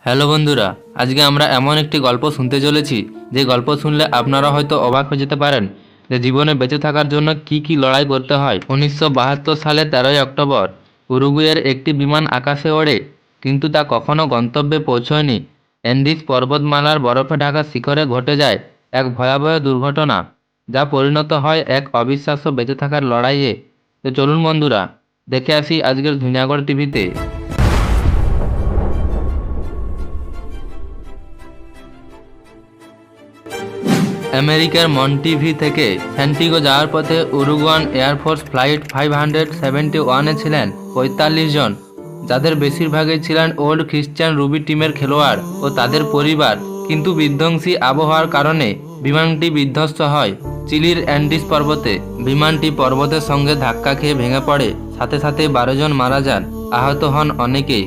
Hello বন্ধুরা, আজকে আমরা এমন একটি গল্প শুনতে চলেছি যে গল্প শুনলে আপনারা হয়তো অবাক হয়ে যেতে পারেন যে জীবনে বেঁচে থাকার জন্য কি কি লড়াই করতে হয়। 1972 সালে 13ই অক্টোবর উরুগুয়ের একটি বিমান আকাশে ওড়ে, কিন্তু তা কখনো গন্তব্যে পৌঁছয়নি। অ্যান্ডিজ পর্বতমালার বরফে ঢাকা শিখরে ঘটে যায় এক ভয়াবহ দুর্ঘটনা, যা পরিণত হয় এক অবিশ্বাস্য বেঁচে থাকার লড়াইয়ে। তো চলুন বন্ধুরা, দেখে আসি আজকের ধুনিয়াগড় টিভিতে। আমেরিকার মন্টিভি থেকে স্যান্টিগো যাওয়ার পথে উরুগুয়ান এয়ারফোর্স ফ্লাইট 571-এ ছিলেন 45 জন, যাদের বেশিরভাগই ছিলেন ওল্ড খ্রিস্টান রুবি টিমের খেলোয়াড় ও তাদের পরিবার। কিন্তু বিধ্বংসী আবহাওয়ার কারণে বিমানটি বিধ্বস্ত হয় চিলির অ্যান্ডিস পর্বতে। বিমানটি পর্বতের সঙ্গে ধাক্কা খেয়ে ভেঙে পড়ে, সাথে সাথে 12 জন মারা যান, আহত হন অনেকেই।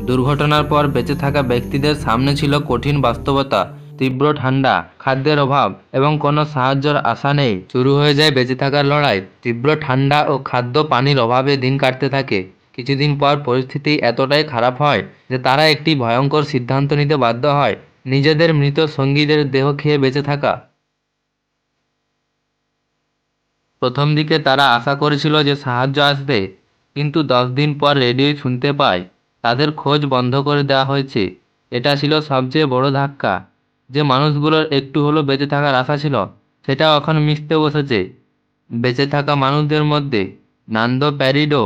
দুর্ঘটনার পর বেঁচে থাকা ব্যক্তিদের সামনে ছিল কঠিন বাস্তবতা, তীব্র ঠান্ডা, খাদ্যের অভাব এবং কোনো সাহায্যের আশা নেই। শুরু হয়ে যায় বেঁচে থাকার লড়াই। তীব্র ঠান্ডা ও খাদ্য পানির অভাবে দিন কাটতে থাকে। কিছুদিন পর পরিস্থিতি এতটাই খারাপ হয় যে তারা একটি ভয়ঙ্কর সিদ্ধান্ত নিতে বাধ্য হয়, নিজেদের মৃত সঙ্গীদের দেহ খেয়ে বেঁচে থাকা। প্রথম দিকে তারা আশা করেছিল যে সাহায্য আসবে, কিন্তু 10 দিন পর রেডিওয় শুনতে পায় তাদের খোঁজ বন্ধ করে দেওয়া হয়েছে। এটা ছিল সবচেয়ে বড় ধাক্কা। যে মানুষগুলোর একটু হলেও বেঁচে থাকার আশা ছিল, সেটাও এখন মিশতে বসেছে। বেঁচে থাকা মানুষদের মধ্যে নান্দো প্যারিডো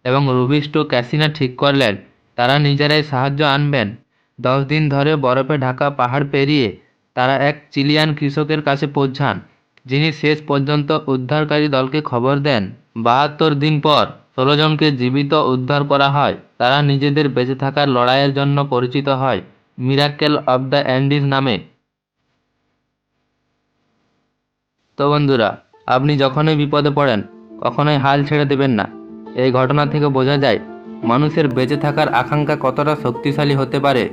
এবং রুবিস্টো ক্যাসিনা ঠিক করলেন তারা নিজেরাই সাহায্য আনবেন। 10 দিন ধরে বরফে ঢাকা পাহাড় পেরিয়ে তারা এক চিলিয়ান কৃষকের কাছে পৌঁছান, যিনি শেষ পর্যন্ত উদ্ধারকারী দলকে খবর দেন। 72 দিন পর 16 জনকে জীবিত উদ্ধার করা হয়। তারা নিজেদের বেঁচে থাকার লড়াইয়ের জন্য পরিচিত হয় মিরাকেল অব দ্য অ্যান্ডিজ নামে। তো বন্ধুরা, আপনি যখনই বিপদে পড়েন কখনোই হাল ছেড়ে দেবেন না। এই ঘটনা থেকে বোঝা যায় মানুষের বেঁচে থাকার আকাঙ্ক্ষা কতটা শক্তিশালী হতে পারে।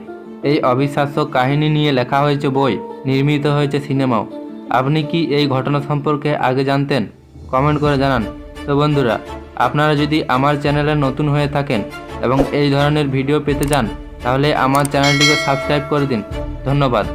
এই অবিশ্বাস্য কাহিনী নিয়ে লেখা হয়েছে বই, নির্মিত হয়েছে সিনেমাও। আপনি কি এই ঘটনা সম্পর্কে আগে জানতেন? কমেন্ট করে জানান। তো বন্ধুরা, আপনারা যদি আমার চ্যানেলে নতুন হয়ে থাকেন এবং এই ধরনের ভিডিও পেতে চান, তাহলে আমার চ্যানেলটিকে সাবস্ক্রাইব করে দিন। ধন্যবাদ।